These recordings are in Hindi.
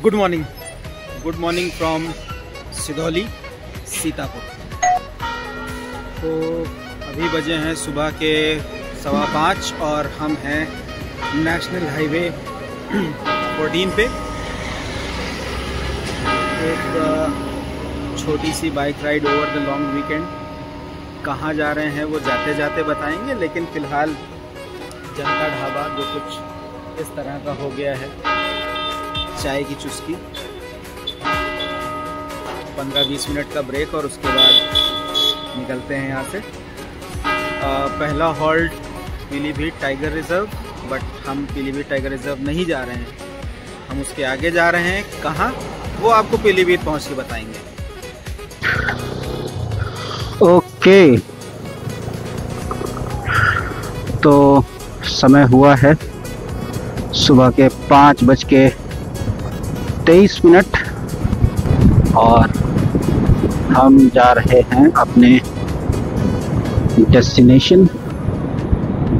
Good morning from Sidhauli Sitapur. तो अभी बजे हैं सुबह के 5:15 और हम हैं नेशनल हाईवे 14 पे। एक छोटी सी bike ride over the long weekend. कहाँ जा रहे हैं वो जाते जाते बताएंगे, लेकिन फ़िलहाल जनता ढाबा जो कुछ इस तरह का हो गया है, चाय की चुस्की, 15-20 मिनट का ब्रेक और उसके बाद निकलते हैं यहाँ से। पहला halt Pilibhit tiger reserve, but हम पीलीभीत टाइगर रिजर्व नहीं जा रहे हैं, हम उसके आगे जा रहे हैं। कहाँ वो आपको पीलीभीत पहुँच के बताएंगे। ओके, तो समय हुआ है सुबह के 5:23 और हम जा रहे हैं अपने डेस्टिनेशन,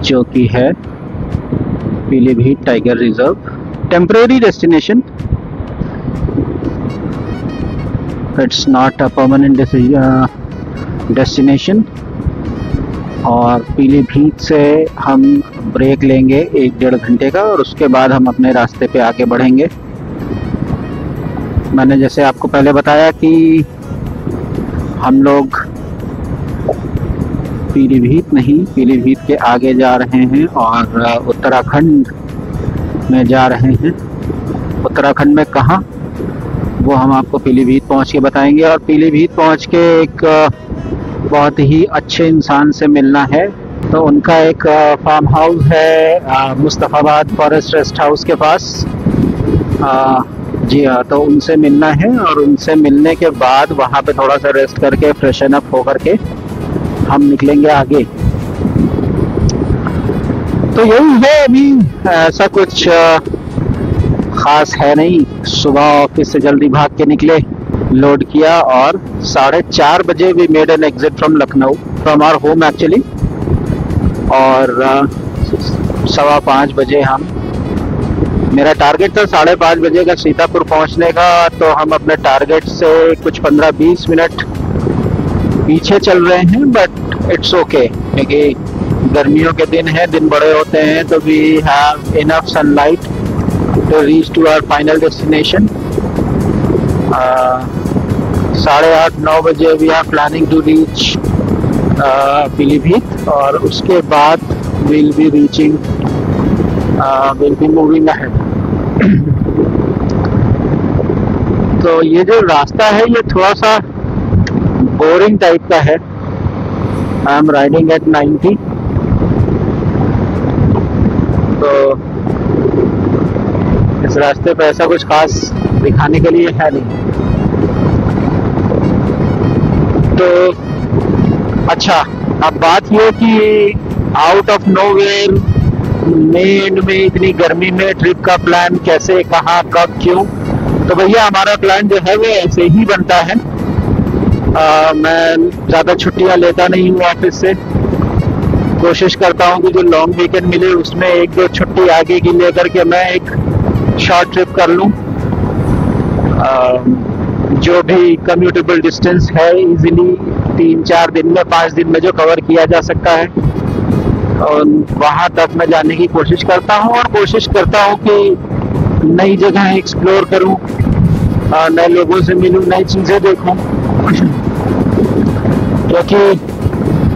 जो कि है Pilibhit tiger reserve. Temporary destination, it's not a permanent destination. और पीलीभीत से हम ब्रेक लेंगे 1-1.5 घंटे का और उसके बाद हम अपने रास्ते पे आगे बढ़ेंगे। मैंने जैसे आपको पहले बताया कि हम लोग पीलीभीत नहीं, पीलीभीत के आगे जा रहे हैं और उत्तराखंड में जा रहे हैं। उत्तराखंड में कहाँ, वो हम आपको पीलीभीत पहुँच के बताएंगे। और पीलीभीत पहुँच के एक बहुत ही अच्छे इंसान से मिलना है। तो उनका एक फार्म हाउस है मुस्तफ़ाबाद फॉरेस्ट रेस्ट हाउस के पास। जी हाँ, तो उनसे मिलना है और उनसे मिलने के बाद वहाँ पे थोड़ा सा रेस्ट करके फ्रेशन अप होकर के हम निकलेंगे आगे। तो यही है, अभी ऐसा कुछ ख़ास है नहीं। सुबह ऑफिस से जल्दी भाग के निकले, लोड किया और 4:30 बजे we made an exit from Lucknow, from our home actually. और 5:15 बजे हम, मेरा टारगेट था 5:30 बजे का सीतापुर पहुंचने का, तो हम अपने टारगेट से कुछ 15-20 मिनट पीछे चल रहे हैं, बट इट्स ओके, क्योंकि गर्मियों के दिन है, दिन बड़े होते हैं, तो we have enough sunlight to reach to our final destination. 8:30-9 बजे we are planning to reach Pilibhit और उसके बाद विल बी मूविंग अहेड। तो ये जो रास्ता है ये थोड़ा सा बोरिंग टाइप का है। आई एम राइडिंग एट 90, तो इस रास्ते पे ऐसा कुछ खास दिखाने के लिए है नहीं। तो अच्छा, अब बात ये कि आउट ऑफ नोवेयर मेन में इतनी गर्मी में ट्रिप का प्लान कैसे, कहाँ, कब, क्यों। तो भैया हमारा प्लान जो है वो ऐसे ही बनता है। मैं ज़्यादा छुट्टियाँ लेता नहीं हूँ ऑफिस से। कोशिश करता हूँ कि जो लॉन्ग वीकेंड मिले उसमें 1-2 छुट्टी आगे की लेकर के मैं एक शॉर्ट ट्रिप कर लूँ। जो भी कम्यूटेबल डिस्टेंस है इजीली 3-4 दिन में, 5 दिन में जो कवर किया जा सकता है, और वहाँ तक मैं जाने की कोशिश करता हूँ। और कोशिश करता हूँ कि नई जगह एक्सप्लोर करूँ, नए लोगों से मिलूँ, नई चीज़ें देखूँ। क्योंकि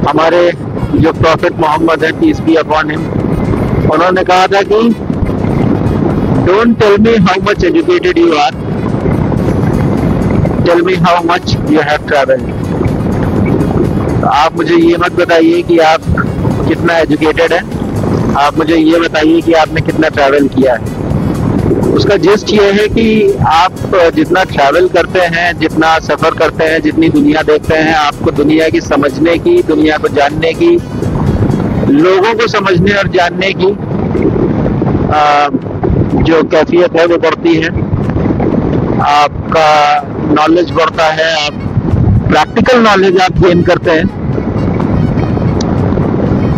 हमारे जो प्रॉफिट मोहम्मद है, पीस बी अपॉन हिम, उन्होंने कहा था कि don't tell me how much educated you are, tell me how much you have travelled. तो आप मुझे ये मत बताइए कि आप कितना एजुकेटेड हैं, आप मुझे ये बताइए कि आपने कितना ट्रैवल किया है। उसका जिस्ट ये है कि आप जितना ट्रैवल करते हैं, जितना सफ़र करते हैं, जितनी दुनिया देखते हैं, आपको दुनिया की समझने की, दुनिया को जानने की, लोगों को समझने और जानने की जो कैफियत है वो बढ़ती है। आपका नॉलेज बढ़ता है, आप प्रैक्टिकल नॉलेज आप गेन करते हैं।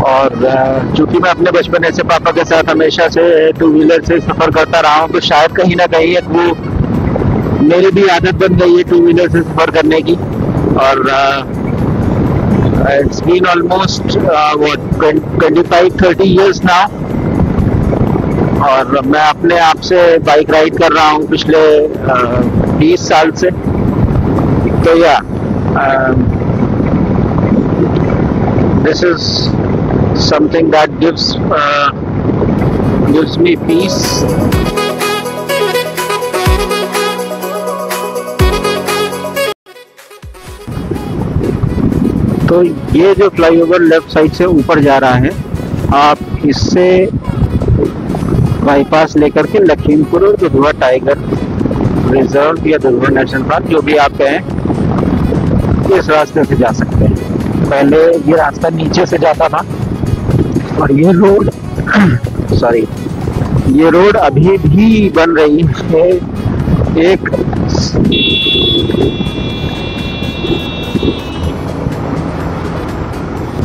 और चूंकि मैं अपने बचपन से पापा के साथ हमेशा से 2 व्हीलर से सफ़र करता रहा हूँ, तो शायद कहीं ना कहीं एक वो मेरी भी आदत बन गई है टू व्हीलर से सफर करने की, और it's been almost 25-30 years now, और मैं अपने आप से बाइक राइड कर रहा हूँ पिछले 20 साल से। तो yeah this is something that gives me peace. तो ये जो फ्लाईओवर लेफ्ट साइड से ऊपर जा रहा है, आप इससे बाईपास लेकर के लखीमपुर और दुधवा टाइगर रिजर्व या दुधवा नेशनल पार्क, जो भी आप कहें, इस रास्ते से जा सकते हैं। पहले ये रास्ता नीचे से जाता था, और ये रोड सॉरी, ये रोड अभी भी बन रही है। एक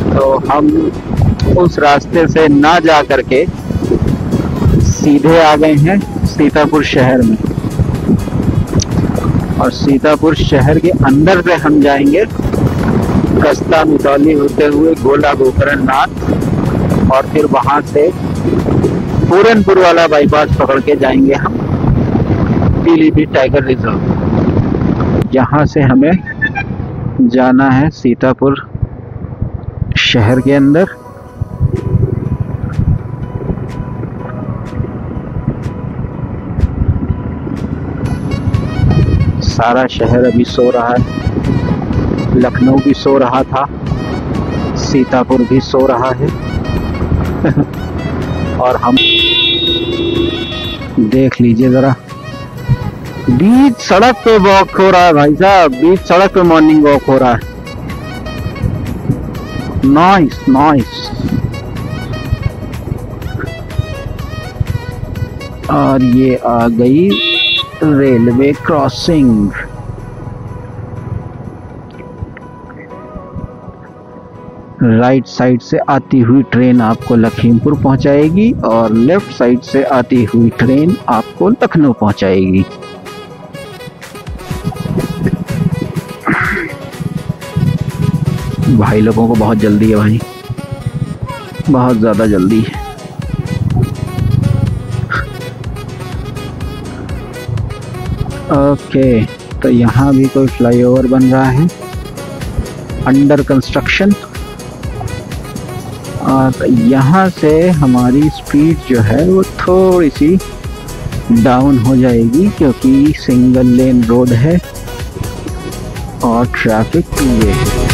तो हम उस रास्ते से ना जा करके सीधे आ गए हैं सीतापुर शहर में, और सीतापुर शहर के अंदर से हम जाएंगे कस्ता मितौली होते हुए गोला गोकरण नाथ, और फिर वहां से पूरनपुर वाला बाईपास पकड़ के जाएंगे हम पीलीभीत टाइगर रिजर्व। यहाँ से हमें जाना है सीतापुर शहर के अंदर। सारा शहर अभी सो रहा है, लखनऊ भी सो रहा था, सीतापुर भी सो रहा है और हम देख लीजिए जरा, बीच सड़क पे वॉक हो रहा है भाई साहब, बीच सड़क पे मॉर्निंग वॉक हो रहा है। Nice nice. और ये आ गई रेलवे क्रॉसिंग। राइट साइड से आती हुई ट्रेन आपको लखीमपुर पहुंचाएगी, और लेफ्ट साइड से आती हुई ट्रेन आपको लखनऊ पहुंचाएगी। भाई लोगों को बहुत जल्दी है भाई, बहुत ज्यादा जल्दी है। ओके, तो यहाँ भी कोई फ्लाईओवर बन रहा है, अंडर कंस्ट्रक्शन। और यहाँ से हमारी स्पीड जो है वो थोड़ी सी डाउन हो जाएगी, क्योंकि सिंगल लेन रोड है और ट्रैफिक टू वे है।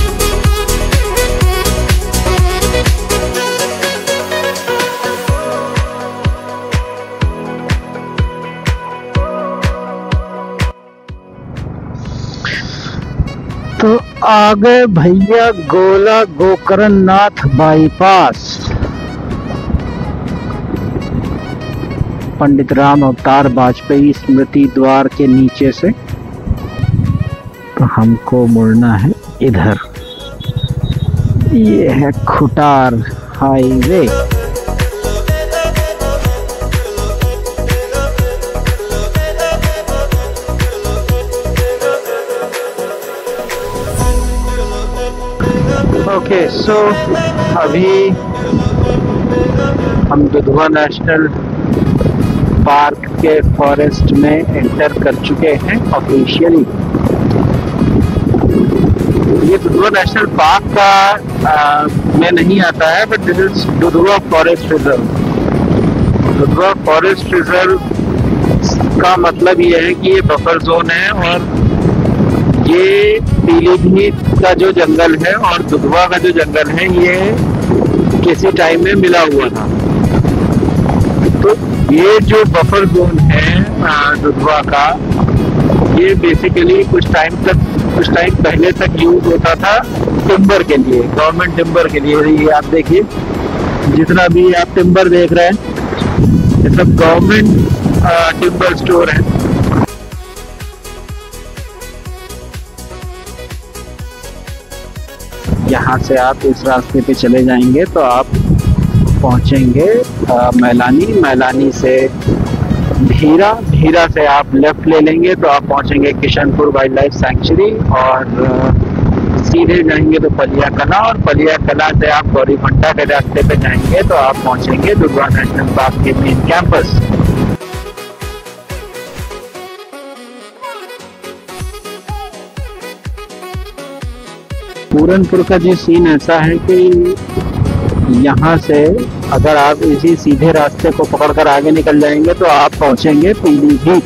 तो आ गए भैया गोला गोकरण नाथ बाईपास। पंडित राम अवतार वाजपेयी स्मृति द्वार के नीचे से। तो हमको मुड़ना है इधर, ये है खुटार हाईवे। ओके, सो अभी हम दुधवा नेशनल पार्क के फॉरेस्ट में एंटर कर चुके हैं ऑफिशियली। ये दुधवा नेशनल पार्क का में नहीं आता है, but this is Dudhwa forest reserve. Dudhwa forest reserve का मतलब ये है कि ये बफर जोन है, और ये पीलीभीत का जो जंगल है और दुधवा का जो जंगल है, ये किसी टाइम में मिला हुआ था। तो ये जो बफर जोन है दुधवा का, ये बेसिकली कुछ टाइम पहले तक यूज होता था टिम्बर के लिए, गवर्नमेंट टिम्बर के लिए। ये आप देखिए, जितना भी आप टिम्बर देख रहे हैं, ये सब गवर्नमेंट टिम्बर स्टोर है। यहाँ से आप इस रास्ते पे चले जाएंगे तो आप पहुँचेंगे मैलानी। मैलानी से धीरा से आप लेफ्ट ले लेंगे तो आप पहुंचेंगे किशनपुर वाइल्ड लाइफ सैंक्चुरी, और सीधे जाएंगे तो पलिया कला, और पलिया कला से आप गौरीघंटा के रास्ते पे जाएंगे तो आप पहुंचेंगे दुर्गा नेशनल पार्क के मेन कैंपस। पूरनपुर का जी सीन ऐसा है कि यहाँ से अगर आप इसी सीधे रास्ते को पकड़कर आगे निकल जाएंगे तो आप पहुंचेंगे पीलीभीत,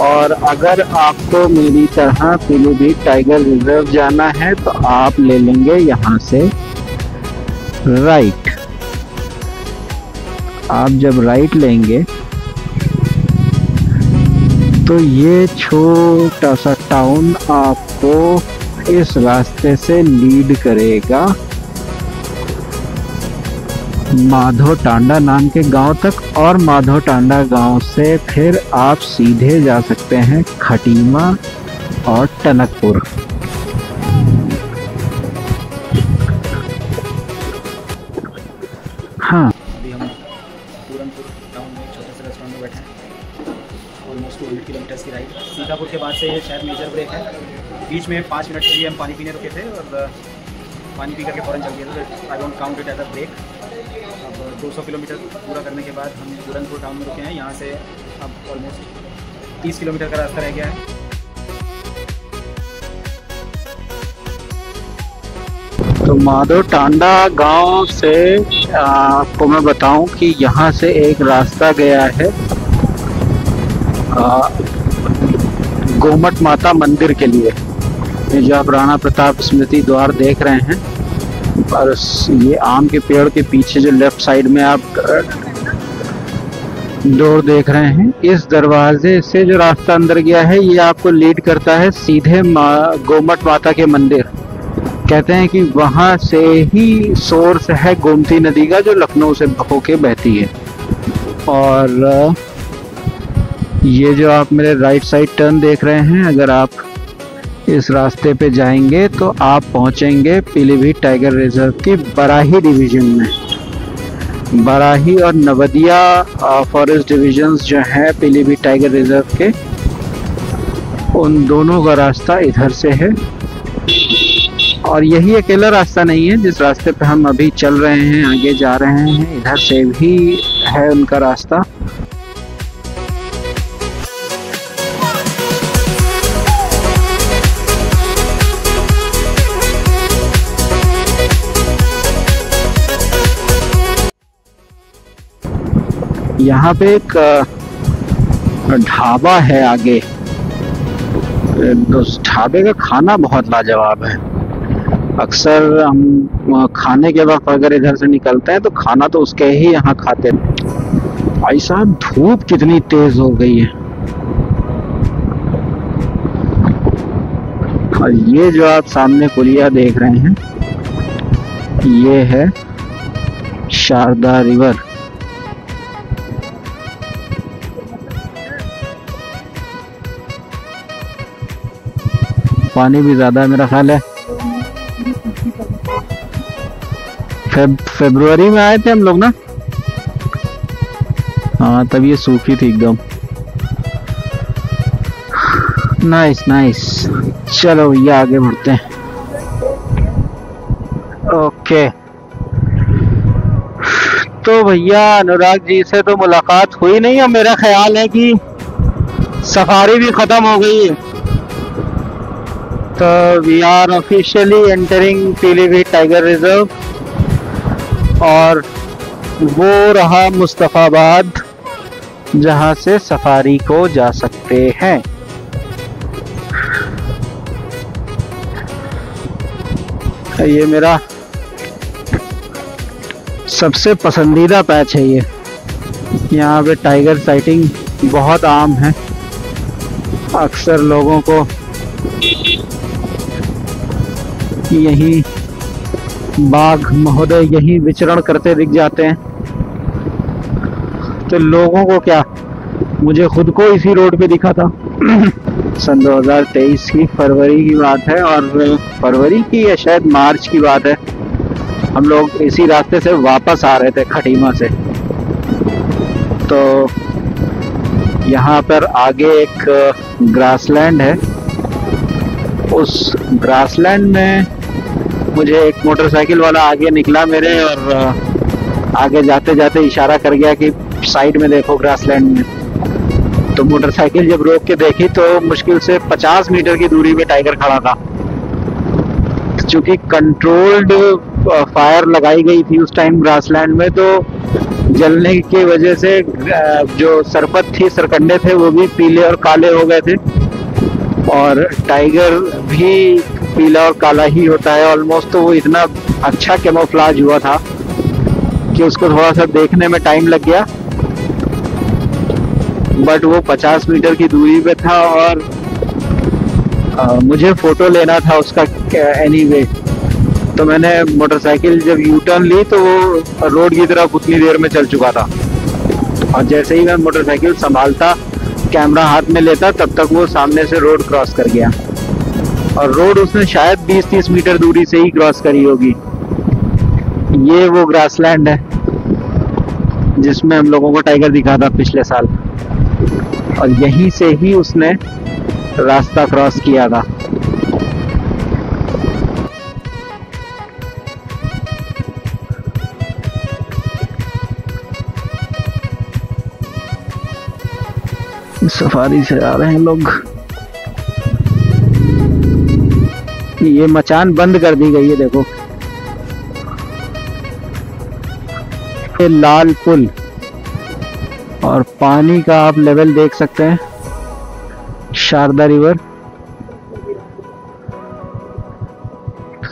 और अगर आपको मेरी तरह पीलीभीत टाइगर रिजर्व जाना है तो आप ले लेंगे यहाँ से राइट। आप जब राइट लेंगे तो ये छोटा सा टाउन आपको इस रास्ते से लीड करेगा माधो टांडा नाम के गांव तक, और माधो टांडा गांव से फिर आप सीधे जा सकते हैं खटीमा और टनकपुर। हाँ, अभी हम पूरनपुर टाउन में एक छोटे से रेस्टोरेंट में बैठे हैं। ऑलमोस्ट 200 किलोमीटर्स की राइड। सीतापुर के बाद से ये शायद मेजर ब्रेक है। बीच में 5 मिनट के लिए हम पानी पीने रुके थे और पानी पी करके फ़ौरन चल गए थे। I don't count it as a break. अब 200 किलोमीटर पूरा करने के बाद हम पूरनपुर टाउन में रुके हैं। यहाँ से अब ऑलमोस्ट 30 किलोमीटर का रास्ता रह गया है। तो माधो टांडा गांव से आपको मैं बताऊं कि यहाँ से एक रास्ता गया है गोमट माता मंदिर के लिए। ये जो आप राणा प्रताप स्मृति द्वार देख रहे हैं, और ये आम के पेड़ के पीछे जो लेफ्ट साइड में आप डोर देख रहे हैं, इस दरवाजे से जो रास्ता अंदर गया है ये आपको लीड करता है सीधे गोमट माता के मंदिर। कहते हैं कि वहां से ही सोर्स है गोमती नदी का, जो लखनऊ से होके बहती है। और ये जो आप मेरे राइट साइड टर्न देख रहे हैं, अगर आप इस रास्ते पे जाएंगे तो आप पहुंचेंगे पीलीभीत टाइगर रिजर्व की बराही डिवीजन में। बराही और नवदिया फॉरेस्ट डिविजन्स जो हैं पीलीभीत टाइगर रिजर्व के, उन दोनों का रास्ता इधर से है। और यही अकेला रास्ता नहीं है, जिस रास्ते पे हम अभी चल रहे हैं, आगे जा रहे हैं, इधर से भी है उनका रास्ता। यहाँ पे एक ढाबा है आगे। उस ढाबे का खाना बहुत लाजवाब है। अक्सर हम खाने के वक्त अगर इधर से निकलते हैं तो खाना तो उसके ही यहाँ खाते हैं। भाई साहब, धूप कितनी तेज हो गई है। और ये जो आप सामने पुलिया देख रहे हैं, ये है शारदा रिवर। पानी भी ज्यादा है मेरा ख्याल है। फरवरी में आए थे हम लोग ना। हाँ, तब ये सूखी थी एकदम। Nice nice. चलो भैया आगे बढ़ते हैं। ओके, तो भैया अनुराग जी से तो मुलाकात हुई नहीं, और मेरा ख्याल है कि सफारी भी खत्म हो गई है। तो we are officially entering Pilibhit tiger reserve, और वो रहा मुस्तफाबाद जहां से सफारी को जा सकते हैं। ये मेरा सबसे पसंदीदा पैच है। ये यहाँ पे टाइगर साइटिंग बहुत आम है। अक्सर लोगों को यही बाघ महोदय यही विचरण करते दिख जाते हैं। तो लोगों को क्या, मुझे खुद को इसी रोड पे दिखा था। सन 2023 की फरवरी की बात है, और फरवरी की या शायद मार्च की बात है। हम लोग इसी रास्ते से वापस आ रहे थे खटीमा से। तो यहाँ पर आगे एक ग्रासलैंड है। उस ग्रासलैंड में मुझे एक मोटरसाइकिल वाला आगे निकला मेरे, और आगे जाते जाते इशारा कर गया कि साइड में देखो ग्रासलैंड में। तो मोटरसाइकिल जब रोक के देखी तो मुश्किल से 50 मीटर की दूरी पे टाइगर खड़ा था। चूंकि कंट्रोल्ड फायर लगाई गई थी उस टाइम ग्रासलैंड में, तो जलने की वजह से जो सरपत थी, सरकंडे थे, वो भी पीले और काले हो गए थे। और टाइगर भी पीला और काला ही होता है ऑलमोस्ट। तो वो इतना अच्छा कैमोफ्लाज हुआ था कि उसको थोड़ा सा देखने में टाइम लग गया, बट वो 50 मीटर की दूरी पे था और मुझे फोटो लेना था उसका एनीवे। तो मैंने मोटरसाइकिल जब यू टर्न ली तो वो रोड की तरफ उतनी देर में चल चुका था, और जैसे ही मैं मोटरसाइकिल संभालता, कैमरा हाथ में लेता, तब तक वो सामने से रोड क्रॉस कर गया। और रोड उसने शायद 20-30 मीटर दूरी से ही क्रॉस करी होगी। ये वो ग्रासलैंड है जिसमें हम लोगों को टाइगर दिखा था पिछले साल, और यहीं से ही उसने रास्ता क्रॉस किया था। सफारी से आ रहे हैं लोग। ये मचान बंद कर दी गई है, देखो ये लाल पुल, और पानी का आप लेवल देख सकते हैं, शारदा रिवर।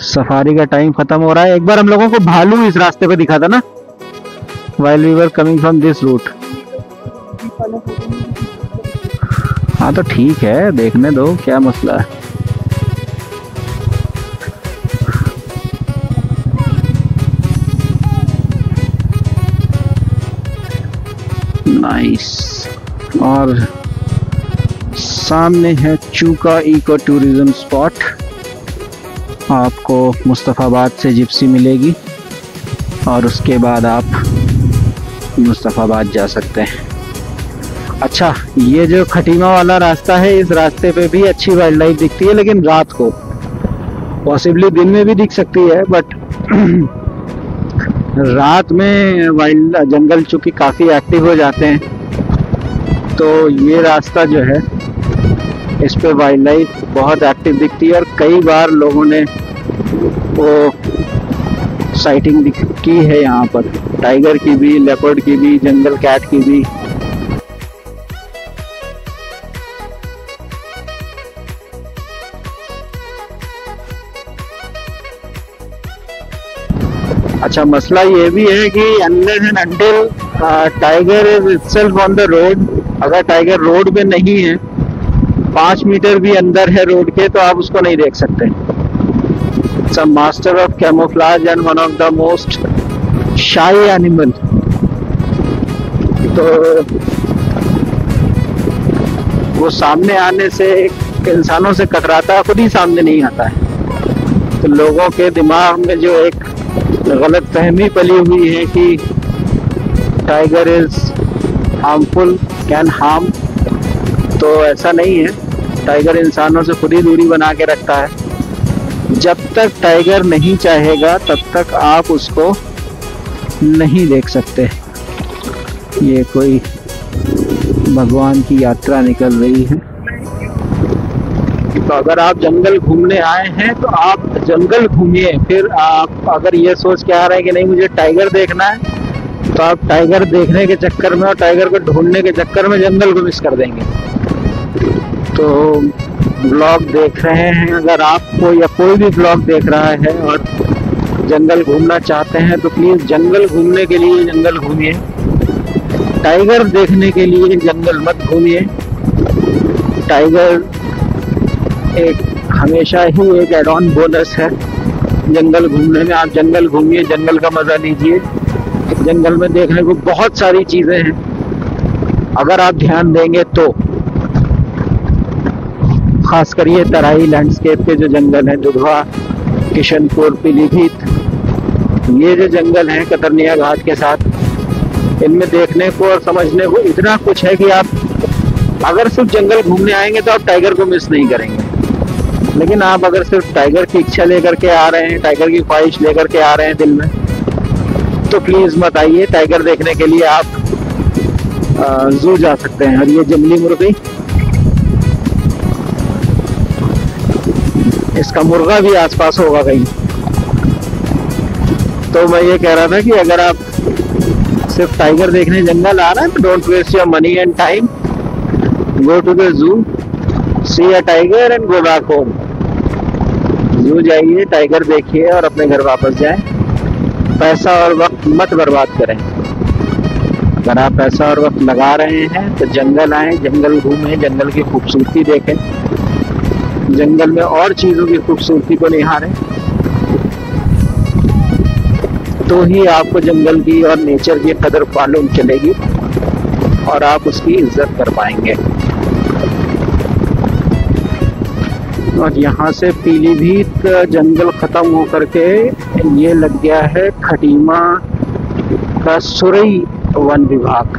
सफारी का टाइम खत्म हो रहा है। एक बार हम लोगों को भालू इस रास्ते पे दिखा था ना, while we were coming from this route। हाँ तो ठीक है, देखने दो, क्या मसला है। नाइस। और सामने है चूका इको टूरिज्म स्पॉट। आपको मुस्तफ़ाबाद से जिप्सी मिलेगी और उसके बाद आप मुस्तफ़ाबाद जा सकते हैं। अच्छा, ये जो खटीमा वाला रास्ता है, इस रास्ते पे भी अच्छी वाइल्ड लाइफ दिखती है, लेकिन रात को। पॉसिबली दिन में भी दिख सकती है, बट रात में वाइल्ड जंगल चूंकि काफ़ी एक्टिव हो जाते हैं, तो ये रास्ता जो है, इस पे वाइल्ड लाइफ बहुत एक्टिव दिखती है। और कई बार लोगों ने वो साइटिंग की है यहाँ पर, टाइगर की भी, लेपर्ड की भी, जंगल कैट की भी। अच्छा, मसला ये भी है कि unless and until tiger is itself on the road, अगर टाइगर रोड पे नहीं है, 5 मीटर भी अंदर है रोड के, तो आप उसको नहीं देख सकते। It's a master of camouflage and one of the most शाई एनिमल। तो वो सामने आने से, इंसानों से कतराता, खुद ही सामने नहीं आता है। तो लोगों के दिमाग में जो एक गलत फहमी पली हुई है कि tiger is harmful, can harm, तो ऐसा नहीं है। टाइगर इंसानों से खुद ही दूरी बना के रखता है। जब तक टाइगर नहीं चाहेगा तब तक आप उसको नहीं देख सकते। ये कोई भगवान की यात्रा निकल रही है। तो अगर आप जंगल घूमने आए हैं तो आप जंगल घूमिए। फिर आप अगर ये सोच के आ रहे हैं कि नहीं मुझे टाइगर देखना है, तो आप टाइगर देखने के चक्कर में और टाइगर को ढूंढने के चक्कर में जंगल को मिस कर देंगे। तो ब्लॉग देख रहे हैं अगर आपको, या कोई भी ब्लॉग देख रहा है और जंगल घूमना चाहते हैं, तो प्लीज़ जंगल घूमने के लिए जंगल घूमिए, टाइगर देखने के लिए जंगल मत घूमिए। टाइगर एक हमेशा ही एक एड ऑन बोनस है जंगल घूमने में। आप जंगल घूमिए, जंगल का मजा लीजिए। जंगल में देखने को बहुत सारी चीजें हैं अगर आप ध्यान देंगे तो। खासकर ये तराई लैंडस्केप के जो जंगल हैं, दुधवा, किशनपुर, पीलीभीत, ये जो जंगल हैं कतरनिया घाट के साथ, इनमें देखने को और समझने को इतना कुछ है कि आप अगर सिर्फ जंगल घूमने आएंगे तो आप टाइगर को मिस नहीं करेंगे, लेकिन आप अगर सिर्फ टाइगर की इच्छा लेकर के आ रहे हैं, टाइगर की ख्वाहिश लेकर के आ रहे हैं दिल में, तो प्लीज मत आइए। टाइगर देखने के लिए आप जू जा सकते हैं। और ये जंगली मुर्गी, इसका मुर्गा भी आसपास होगा कहीं। तो मैं ये कह रहा था कि अगर आप सिर्फ टाइगर देखने जंगल आ रहे हैं तो don't waste your money and time, go to the zoo, see a tiger and go back home. Zoo जाइए, टाइगर देखिए और अपने घर वापस जाएं। पैसा और वक्त मत बर्बाद करें। अगर आप पैसा और वक्त लगा रहे हैं तो जंगल आए, जंगल घूमें, जंगल की खूबसूरती देखें, जंगल में और चीजों की खूबसूरती को निहारें, तो ही आपको जंगल की और नेचर की कदर मालूम चलेगी और आप उसकी इज्जत कर पाएंगे। और यहाँ से पीलीभीत जंगल खत्म होकर के ये लग गया है खटीमा का सुरई वन विभाग।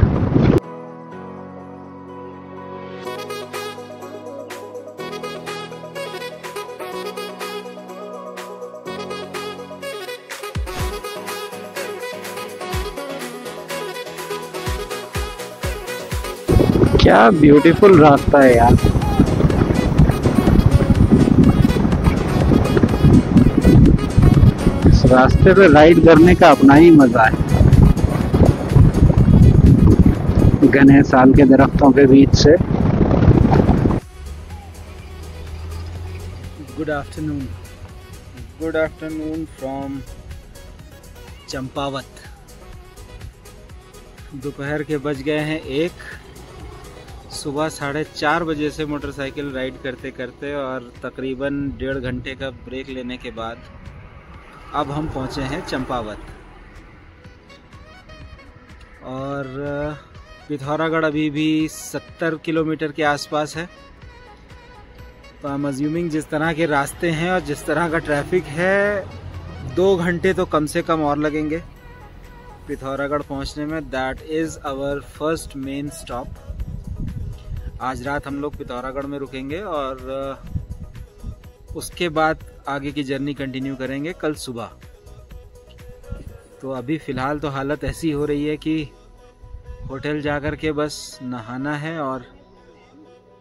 क्या ब्यूटीफुल रास्ता है यार। इस रास्ते पे राइड करने का अपना ही मजा है। घने साल के दरख्तों के बीच से। Good afternoon from Champawat. दोपहर के बज गए हैं 1। सुबह 4:30 बजे से मोटरसाइकिल राइड करते करते और तकरीबन 1.5 घंटे का ब्रेक लेने के बाद अब हम पहुंचे हैं चंपावत। और पिथौरागढ़ अभी भी 70 किलोमीटर के आसपास है। तो आई एम अज्यूमिंग जिस तरह के रास्ते हैं और जिस तरह का ट्रैफिक है 2 घंटे तो कम से कम और लगेंगे पिथौरागढ़ पहुंचने में। That is our first main stop. आज रात हम लोग पिथौरागढ़ में रुकेंगे और उसके बाद आगे की जर्नी कंटिन्यू करेंगे कल सुबह। तो अभी फ़िलहाल तो हालत ऐसी हो रही है कि होटल जाकर के बस नहाना है और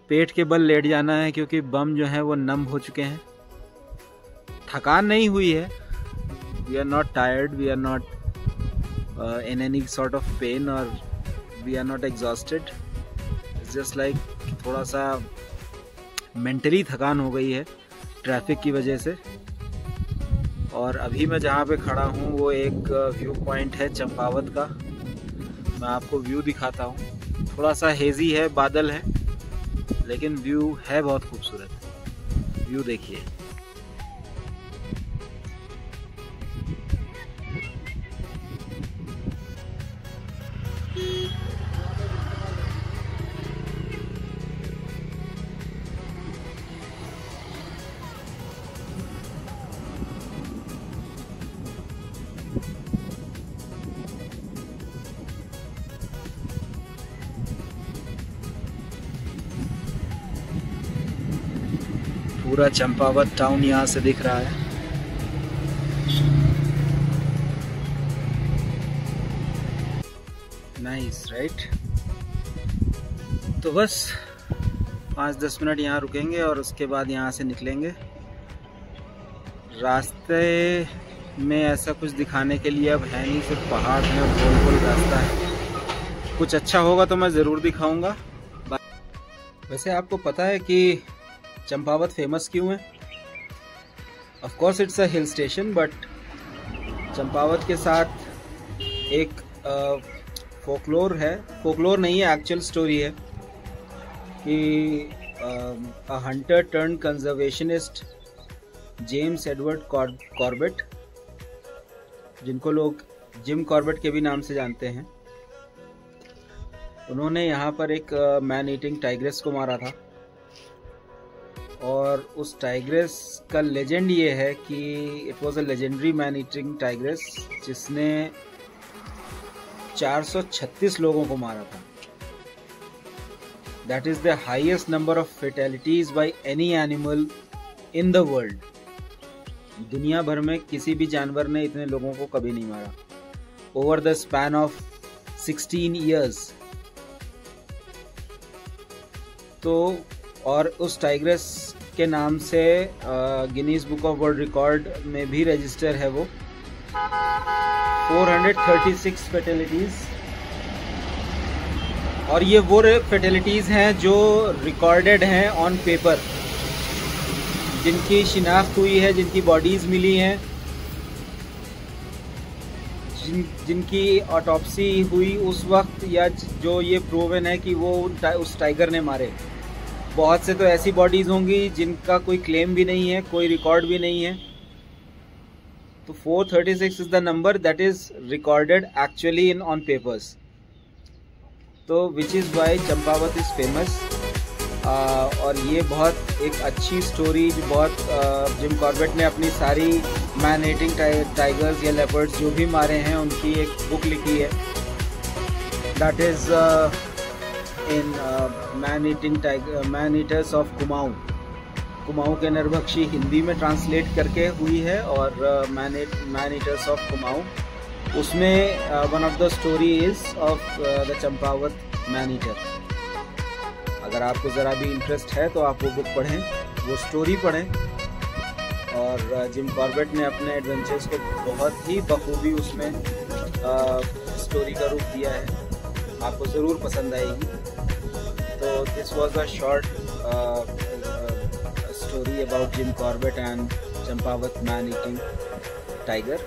पेट के बल लेट जाना है, क्योंकि बम जो है वो नम हो चुके हैं। थकान नहीं हुई है, we are not tired, we are not in any sort of pain और we are not exhausted. It's just like थोड़ा सा मेंटली थकान हो गई है ट्रैफिक की वजह से। और अभी मैं जहाँ पे खड़ा हूँ वो एक व्यू पॉइंट है चंपावत का। मैं आपको व्यू दिखाता हूँ। थोड़ा सा हेजी है, बादल है, लेकिन व्यू है बहुत खूबसूरत। व्यू देखिए। पूरा चंपावत टाउन यहाँ से दिख रहा है। Nice right. तो बस 5-10 मिनट यहाँ रुकेंगे और उसके बाद यहाँ से निकलेंगे। रास्ते में ऐसा कुछ दिखाने के लिए अब है नहीं, सिर्फ पहाड़ है, गोल गोल रास्ता है। कुछ अच्छा होगा तो मैं ज़रूर दिखाऊंगा। वैसे आपको पता है कि चंपावत फेमस क्यों है? Of course it's a hill station, but Champawat के साथ एक फोकलोर है। फोकलोर नहीं है, एक्चुअल स्टोरी है कि अ Hunter turn conservationist James Edward Corbett, जिनको लोग जिम कॉर्बेट के भी नाम से जानते हैं, उन्होंने यहाँ पर एक मैन ईटिंग टाइग्रेस को मारा था। और उस टाइग्रेस का लेजेंड ये है कि it was a legendary man eating tigress जिसने 436 लोगों को मारा था। That is the highest number of fatalities by any animal in the world. दुनिया भर में किसी भी जानवर ने इतने लोगों को कभी नहीं मारा. Over the span of 16 years. तो और उस टाइग्रेस के नाम से Guinness book of world record में भी रजिस्टर है वो. 436 फैटेलिटीज. और ये वो फैटेलिटीज हैं जो रिकॉर्डेड हैं ऑन पेपर, जिनकी शिनाख्त हुई है, जिनकी बॉडीज मिली हैं, जिनकी ऑटोप्सी हुई उस वक्त, या जो ये प्रूवन है कि वो उस टाइगर ने मारे. बहुत से तो ऐसी बॉडीज होंगी जिनका कोई क्लेम भी नहीं है, कोई रिकॉर्ड भी नहीं है. तो 436 is the number that is recorded actually in on papers. तो which is why Champawat is famous. और ये बहुत एक अच्छी स्टोरी, जो बहुत जिम कॉर्बेट ने अपनी सारी मैन ईटिंग टाइगर्स या लेपर्ड्स जो भी मारे हैं उनकी एक बुक लिखी है. That is in man eaters of Kumaon. Kumaon के नरभक्षी हिंदी में ट्रांसलेट करके हुई है, और मैन ईटर्स ऑफ कुमाऊं, उसमें one of the story is of the Champawat man eater. अगर आपको ज़रा भी इंटरेस्ट है तो आप वो बुक पढ़ें, वो स्टोरी पढ़ें. और जिम कॉर्बेट ने अपने एडवेंचर्स को बहुत ही बखूबी उसमें स्टोरी का रूप दिया है. आपको ज़रूर पसंद आएगी. तो this was a short story about Jim Corbett and Champawat man eating tiger.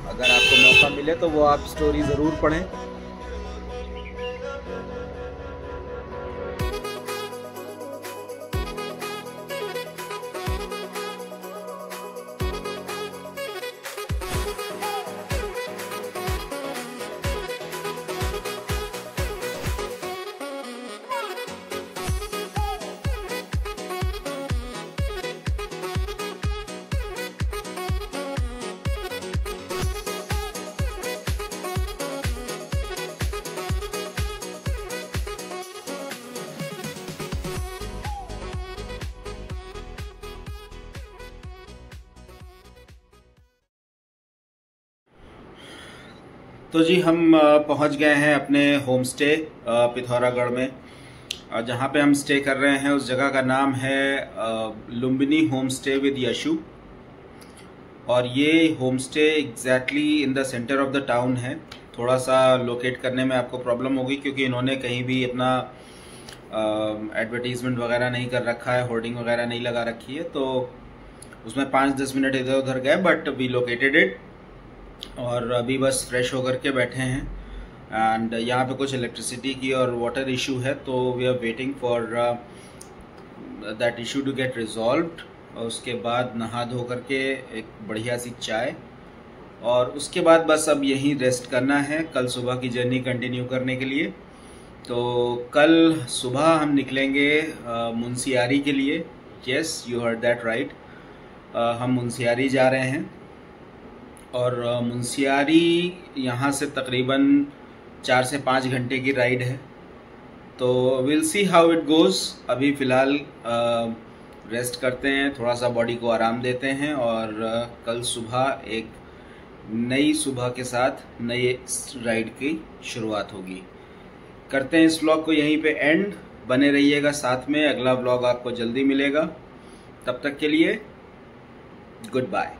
अगर आपको मौका मिले तो वो आप स्टोरी ज़रूर पढ़ें. तो जी हम पहुंच गए हैं अपने होम स्टे पिथौरागढ़ में. जहां पे हम स्टे कर रहे हैं उस जगह का नाम है Lumbini home stay with Yashu. और ये home stay exactly in the centre of the town है. थोड़ा सा लोकेट करने में आपको प्रॉब्लम होगी क्योंकि इन्होंने कहीं भी अपना एडवर्टीजमेंट वगैरह नहीं कर रखा है, होर्डिंग वगैरह नहीं लगा रखी है. तो उसमें 5-10 मिनट इधर उधर गए, बट वी लोकेटेड इट. और अभी बस फ्रेश होकर के बैठे हैं. एंड यहाँ पे कुछ इलेक्ट्रिसिटी की और वाटर इशू है, तो we are waiting for that issue to get resolved. और उसके बाद नहा धो करके एक बढ़िया सी चाय, और उसके बाद बस अब यहीं रेस्ट करना है कल सुबह की जर्नी कंटिन्यू करने के लिए. तो कल सुबह हम निकलेंगे मुंशियारी के लिए. Yes, you heard that right. हम मुंशियारी जा रहे हैं. और मुंशियारी यहाँ से तकरीबन 4 से 5 घंटे की राइड है. तो will see how it goes. अभी फ़िलहाल रेस्ट करते हैं, थोड़ा सा बॉडी को आराम देते हैं, और कल सुबह एक नई सुबह के साथ नई राइड की शुरुआत होगी. करते हैं इस व्लॉग को यहीं पे एंड. बने रहिएगा साथ में, अगला व्लॉग आपको जल्दी मिलेगा. तब तक के लिए गुड बाय.